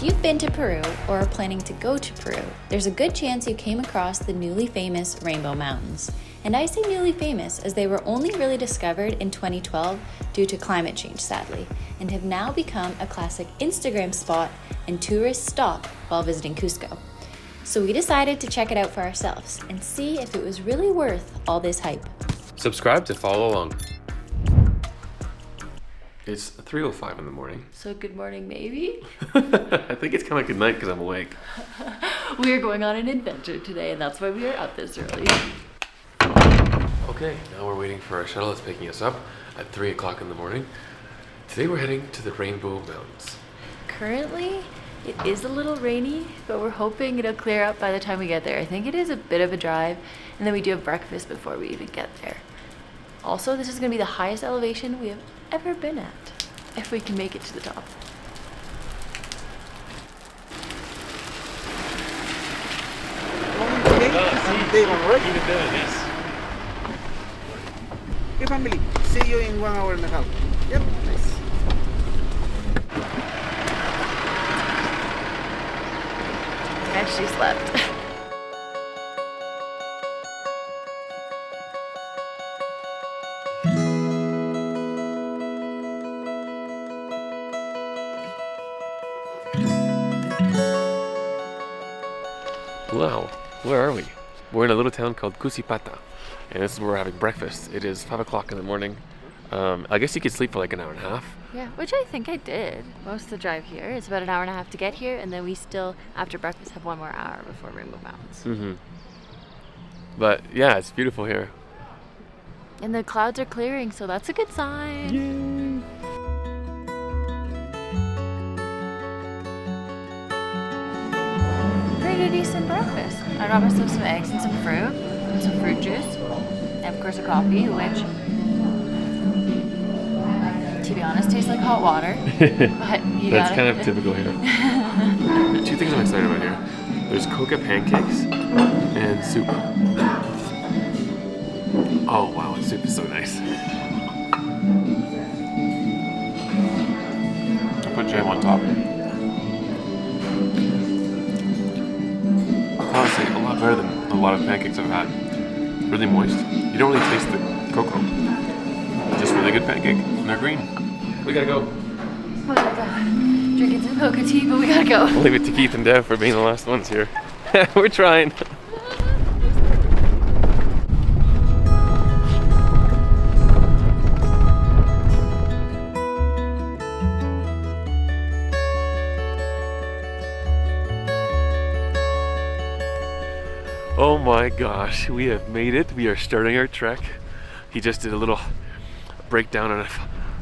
you've been to Peru or are planning to go to Peru, there's a good chance you came across the newly famous Rainbow Mountains. And I say newly famous as they were only really discovered in 2012 due to climate change, sadly, and have now become a classic Instagram spot and tourist stop while visiting Cusco. So we decided to check it out for ourselves and see if it was really worth all this hype. Subscribe to follow along. It's 3:05 in the morning. So good morning, maybe? I think it's kind of good night because I'm awake. We are going on an adventure today, and that's why we are up this early. Okay, now we're waiting for our shuttle that's picking us up at 3 o'clock in the morning. Today we're heading to the Rainbow Mountains. Currently, it is a little rainy, but we're hoping it'll clear up by the time we get there. I think it is a bit of a drive, and then we do have breakfast before we even get there. Also, this is going to be the highest elevation we have ever been at, if we can make it to the top. Devon, right? Yes. Okay, family. See you in 1 hour and a half. Yep, nice. And she slept. Wow, where are we? We're in a little town called Cusipata, and this is where we're having breakfast. It is 5 o'clock in the morning. I guess you could sleep for like an hour and a half. Yeah, which I think I did. Most of the drive here. It's about an hour and a half to get here, and then we still, after breakfast, have 1 more hour before Rainbow Mountains. Mm-hmm. But yeah, it's beautiful here. And the clouds are clearing, so that's a good sign. Yay! Pretty decent breakfast. I got myself some eggs and some fruit, and some fruit juice, and of course a coffee, which, to be honest, tastes like hot water. But you That's gotta... kind of typical here. 2 things I'm excited about here. There's Coca pancakes and soup. Oh wow, the soup is so nice. I'll put jam on top. Honestly, a lot better than a lot of pancakes I've had. Really moist. You don't really taste the cocoa. Just really good pancake. And they're green. We gotta go. Oh my god. Drinking some Coca tea, but we gotta go. I'll leave it to Keith and Dev for being the last ones here. We're trying. Oh my gosh, we have made it. We are starting our trek. He just did a little breakdown on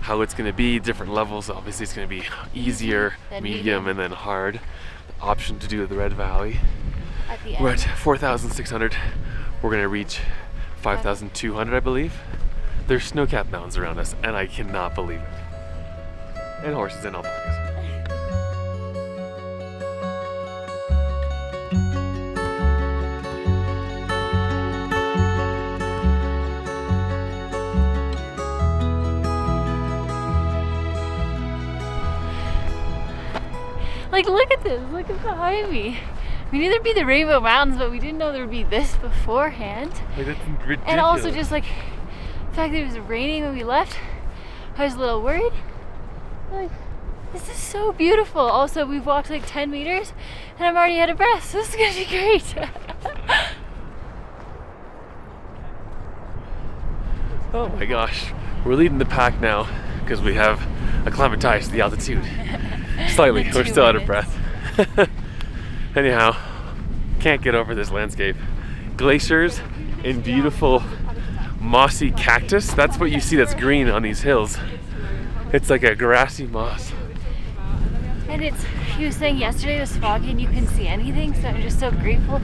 how it's going to be, different levels. Obviously it's going to be easier, medium, and then hard. The option to do the Red Valley. At the end. We're at 4,600. We're going to reach 5,200, I believe. There's snow-capped mountains around us, and I cannot believe it. And horses and alpacas. Like, look at this. Look at behind me. We knew there'd be the Rainbow Mountains, but we didn't know there would be this beforehand. Like, that's ridiculous. And also just like the fact that it was raining when we left, I was a little worried. Like, this is so beautiful. Also, we've walked like 10 meters and I'm already out of breath, so this is gonna be great. Oh my gosh. We're leading the pack now because we have acclimatized to the altitude. Slightly. We're still out of breath. Anyhow, can't get over this landscape. Glaciers and beautiful mossy cactus. That's what you see that's green on these hills. It's like a grassy moss. And he was saying yesterday it was foggy and you couldn't see anything, so I'm just so grateful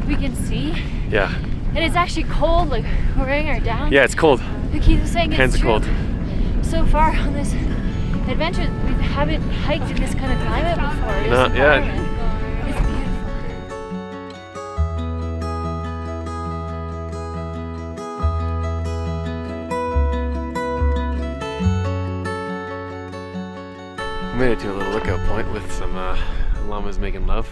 we can see. Yeah. And it's actually cold, like we're wearing our down. Yeah, it's cold. But Keith was saying Hands it's are true. cold. So far on this adventure, we haven't hiked in this kind of climate before. Not yet. It's beautiful. Made it to a little lookout point with some llamas making love.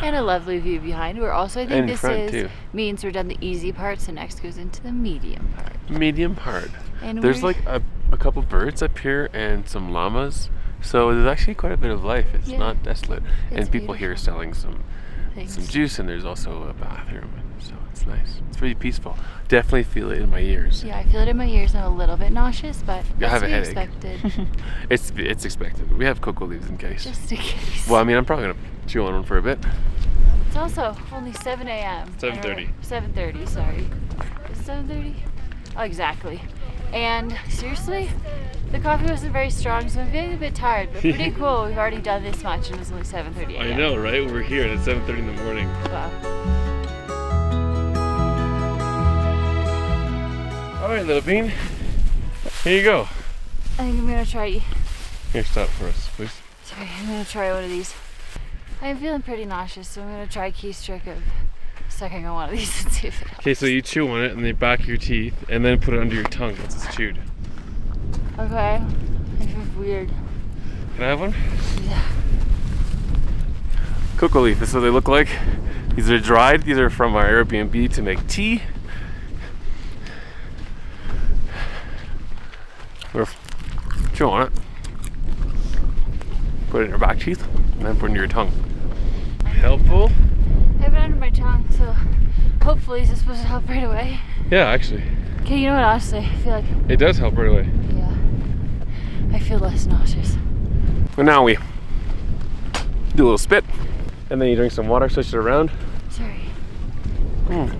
And a lovely view behind. We're also, I think And this front, too. means we're done the easy part, so next goes into the medium part. Medium part. And There's we're- like a couple birds up here and some llamas. So there's actually quite a bit of life. It's Yeah. not desolate. It's And people here selling some Things. juice, and there's also a bathroom. So it's nice. It's pretty peaceful. Definitely feel it in my ears. Yeah, I feel it in my ears. I'm a little bit nauseous, but I that's have to a be headache. expected. It's expected. We have cocoa leaves in case. Just in case. Well, I mean, I'm probably gonna chew on one for a bit. It's also only 7 a.m. 7:30. 7:30, sorry. Is it 7:30? Oh, exactly. And seriously, the coffee wasn't very strong, so I'm feeling a bit tired, but pretty cool. We've already done this much and it was only 7:30 a.m. I know, right? We're here and it's 7:30 in the morning. Wow. All right, little bean. Here you go. I think I'm gonna try. Here, stop for us, please. Sorry, I'm gonna try one of these. I'm feeling pretty nauseous, so I'm gonna try Keith's trick of sucking on one of these and see if it helps. Okay, so you chew on it and then back your teeth and then put it under your tongue once it's chewed. Okay. I feel weird. Can I have one? Yeah. Cocoa leaf, this is what they look like. These are dried. These are from our Airbnb to make tea. Or chew on it. Put it in your back teeth and then put it under your tongue. Helpful? I have it under my tongue, so hopefully this is supposed to help right away. Yeah, actually. Okay, you know what, honestly, I feel like, It does help right away. yeah, I feel less nauseous. And now we do a little spit and then you drink some water, switch it around. Sorry. Mm.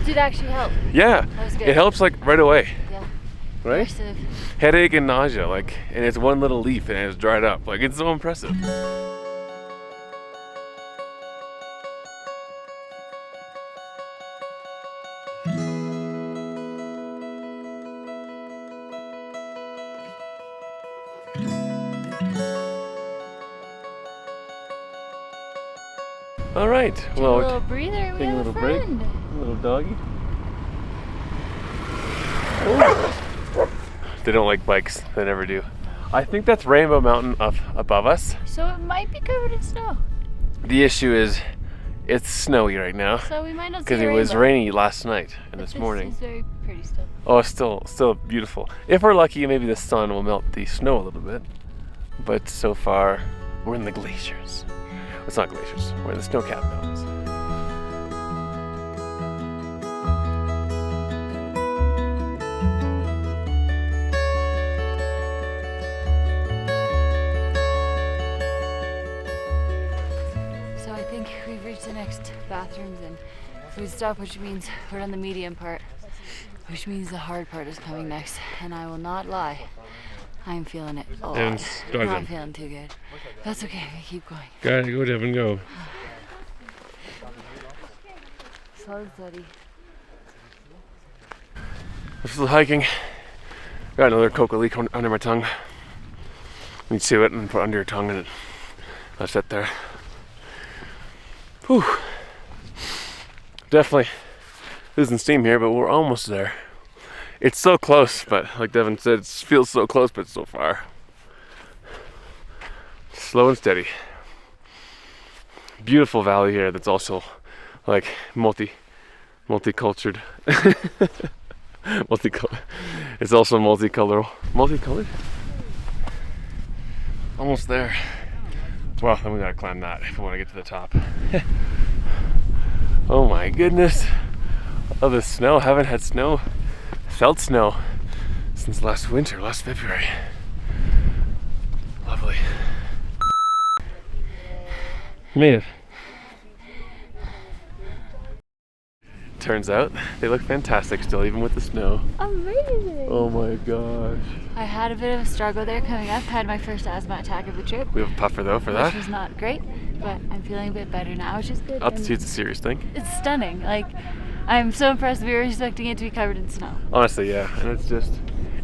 Did it actually help? Yeah, That was good. it helps like right away, Yeah. right? Impressive. Headache and nausea, like, and it's one little leaf and it's dried up. Like, it's so impressive. All right, Take a well, little breather. We taking a have little a break. friend. Little doggy. They don't like bikes. They never do. I think that's Rainbow Mountain up above us. So it might be covered in snow. The issue is it's snowy right now So we might not see because a it was rainbow. rainy last night and But this morning. It's very pretty still. Oh, it's still beautiful. If we're lucky, maybe the sun will melt the snow a little bit. But so far, we're in the glaciers. It's not glaciers. We're in the snow-capped mountains. So I think we've reached the next bathrooms and food stop, which means we're on the medium part, which means the hard part is coming next. And I will not lie, I'm feeling it a lot. And Not struggling. feeling too good. That's okay, we keep going. Gotta go, Devin, go. Slow and steady. We're still hiking. Got another coca leaf under my tongue. You chew it and put it under your tongue and I'll sit there. Whew. Definitely losing steam here, but we're almost there. It's so close, but like Devin said, it feels so close, but so far. Slow and steady. Beautiful valley here that's also like multicultured. It's also multicolored. Multicolored? Almost there. Well, then we gotta climb that if we want to get to the top. Oh my goodness. Oh, the snow. Haven't had snow. Felt snow since last winter, last February. Lovely. Made it. Turns out they look fantastic still, even with the snow. Amazing! Oh my gosh. I had a bit of a struggle there coming up. Had my first asthma attack of the trip, We have a puffer though for which that. was not great, but I'm feeling a bit better now, which is good. and Altitude's a serious thing. It's stunning. Like, I'm so impressed. We were expecting it to be covered in snow. Honestly, yeah. And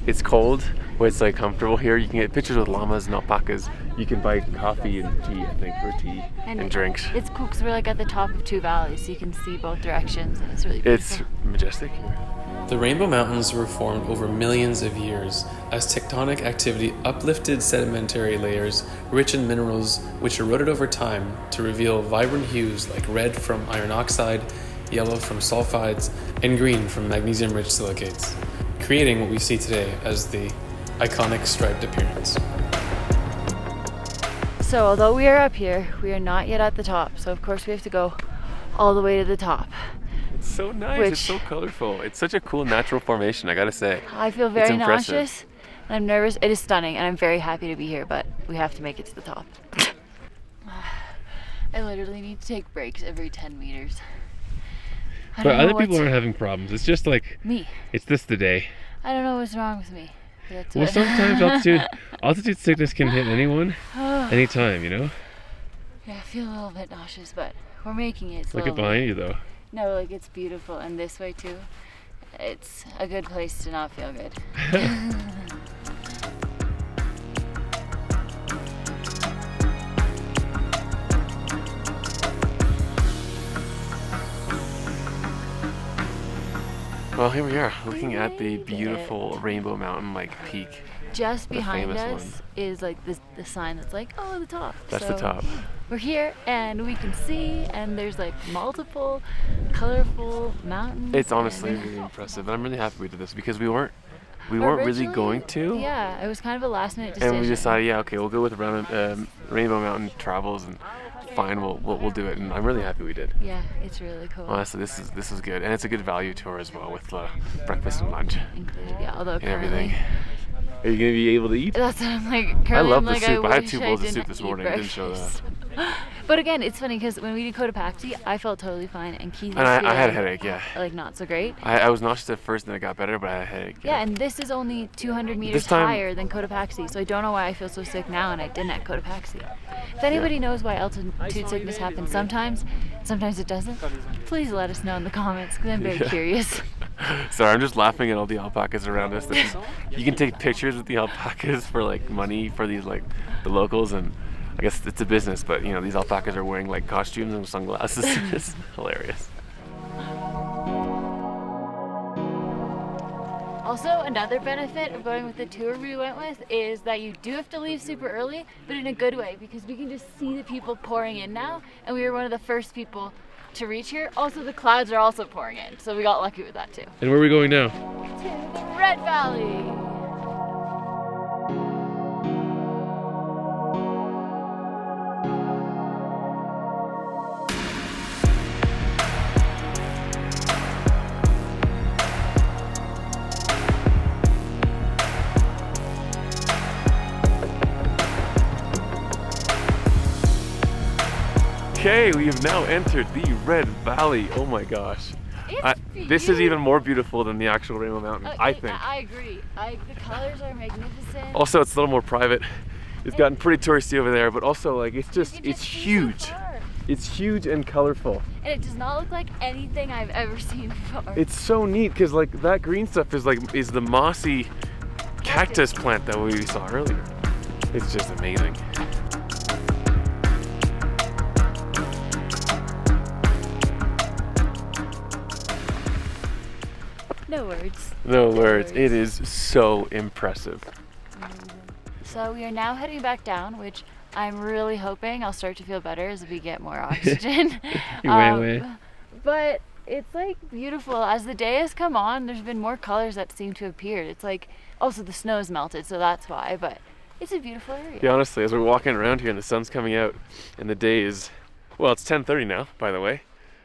it's cold where it's like comfortable here. You can get pictures with llamas and alpacas. You can buy coffee and tea, I think, or tea and drinks. It's cool because we're like at the top of two valleys, so you can see both directions, and it's really beautiful. It's majestic here. The Rainbow Mountains were formed over millions of years as tectonic activity uplifted sedimentary layers rich in minerals which eroded over time to reveal vibrant hues like red from iron oxide, yellow from sulfides, and green from magnesium-rich silicates, creating what we see today as the iconic striped appearance. So although we are up here, we are not yet at the top, so of course we have to go all the way to the top. It's so nice, it's so colorful. It's such a cool natural formation, I gotta say. I feel very nauseous, and I'm nervous. It is stunning, and I'm very happy to be here, but we have to make it to the top. I literally need to take breaks every 10 meters. But other people aren't having problems. It's just like me. It's this the day. I don't know what's wrong with me. Well, sometimes altitude sickness can hit anyone, anytime, you know? Yeah, I feel a little bit nauseous, but we're making it slowly. Look at behind you, though. No, like it's beautiful, and this way too. It's a good place to not feel good. Well, here we are, looking at the beautiful Rainbow Mountain like peak. Just The behind famous us one. is like the sign that's like, oh, the top. That's So the top. We're here and we can see, and there's like multiple colorful mountains. It's honestly and really impressive, and I'm really happy we did this because we weren't really originally, going to. Yeah, it was kind of a last minute decision. And we decided, yeah, okay, we'll go with Rainbow Mountain Travels, and fine, we'll do it. And I'm really happy we did. Yeah, it's really cool. Honestly, this is good, and it's a good value tour as well with breakfast and lunch Included, yeah. Although and currently, everything. Are you gonna be able to eat? that's what I'm like. Currently, I love I'm the like, soup. I had wish 2 bowls of soup didn't this eat morning. I didn't show breakfast. that. But again, it's funny because when we did Cotopaxi, I felt totally fine, and Keith And I had a headache, yeah. like not so great. I was nauseous at first, and then it got better, but I had a headache. Yeah, and this is only 200 meters This time- higher than Cotopaxi, so I don't know why I feel so sick now and I didn't at Cotopaxi. If anybody knows why altitude sickness happens sometimes it doesn't, please let us know in the comments because I'm very curious. Sorry, I'm just laughing at all the alpacas around us. You can take pictures with the alpacas for like money for these like the locals, and I guess it's a business, but you know these alpacas are wearing like costumes and sunglasses. It's hilarious. Also, another benefit of going with the tour we went with is that you do have to leave super early, but in a good way, because we can just see the people pouring in now, and we were one of the first people to reach here. Also, the clouds are also pouring in, so we got lucky with that too. And where are we going now? To the Red Valley! Okay, we have now entered the Red Valley. Oh my gosh. This is even more beautiful than the actual Rainbow Mountain, I think. I agree. The colors are magnificent. Also, it's a little more private. It's gotten pretty touristy over there, but also like it's huge. It's huge and colorful. And it does not look like anything I've ever seen before. It's so neat because like that green stuff is the mossy cactus plant that we saw earlier. It's just amazing. No words. No words. It is so impressive. So we are now heading back down, which I'm really hoping I'll start to feel better as we get more oxygen. But it's like beautiful. As the day has come on, there's been more colors that seem to appear. It's like, also the snow's melted, so that's why, but it's a beautiful area. Yeah, honestly, as we're walking around here and the sun's coming out and the day is, well, it's 10:30 now, by the way,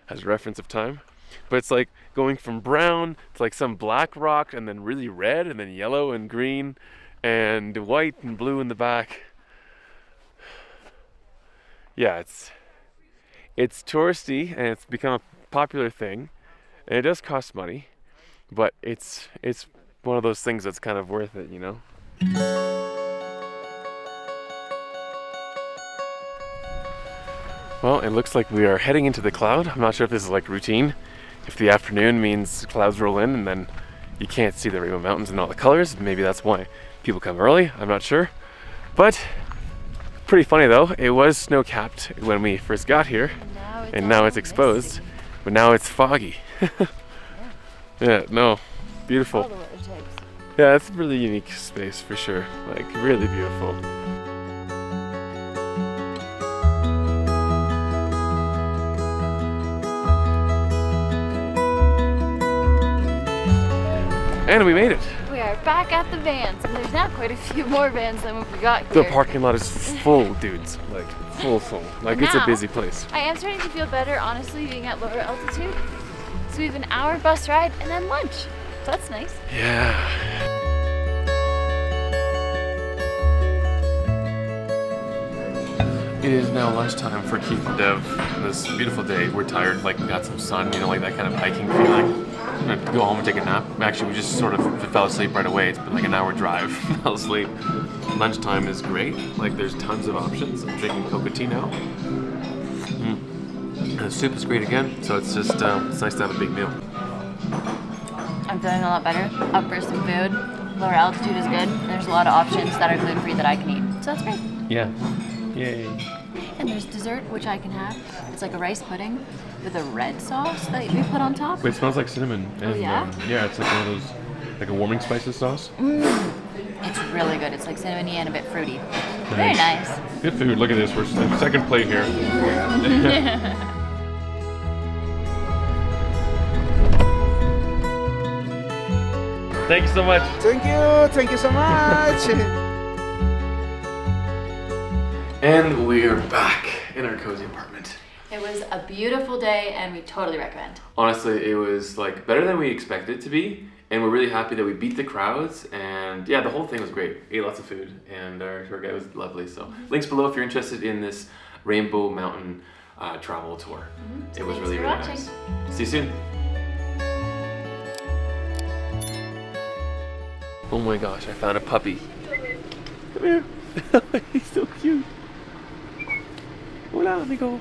as a reference of time. But it's like going from brown to like some black rock and then really red and then yellow and green and white and blue in the back. Yeah, it's touristy and it's become a popular thing, and it does cost money, but it's one of those things that's kind of worth it, you know? Well, it looks like we are heading into the cloud. I'm not sure if this is like routine. If the afternoon means clouds roll in and then you can't see the Rainbow Mountains and all the colors, maybe that's why. people come early, I'm not sure. But pretty funny though, it was snow-capped when we first got here, and now it's exposed, but now it's foggy. Yeah, no, beautiful. Yeah, it's a really unique space for sure, like really beautiful. And we made it. We are back at the vans, and there's now quite a few more vans than when we got here. The parking lot is full, dudes, like full. Like it's a busy place. I am starting to feel better, honestly, being at lower altitude. So we have an hour bus ride and then lunch. So that's nice. Yeah. It is now lunchtime for Keith and Dev. This beautiful day. We're tired, like we got some sun, you know, like that kind of hiking feeling. I'm gonna go home and take a nap. Actually, we just sort of fell asleep right away. It's been like an hour drive. Fell asleep. Lunchtime is great. Like there's tons of options. I'm drinking Coca tea now. And the soup is great again. So it's just it's nice to have a big meal. I'm feeling a lot better. Up for some food. Lower altitude is good. There's a lot of options that are gluten-free that I can eat. So that's great. Yeah. Yay. And there's dessert, which I can have. It's like a rice pudding with a red sauce that we put on top. Wait, it smells like cinnamon. And, yeah? Yeah, it's like one of those, like a warming spices sauce. It's really good. It's like cinnamony and a bit fruity. Very nice. Good food. Look at this. We're second plate here. Thank you so much. Thank you so much. And we're back in our cozy apartment. It was a beautiful day and we totally recommend. Honestly, it was like better than we expected it to be, and we're really happy that we beat the crowds, and yeah, the whole thing was great. Ate lots of food, and our tour guide was lovely. So links below if you're interested in this Rainbow Mountain travel tour. It was really, really nice. See you soon. Oh my gosh, I found a puppy. Come here. He's so cute. Hola, amigo.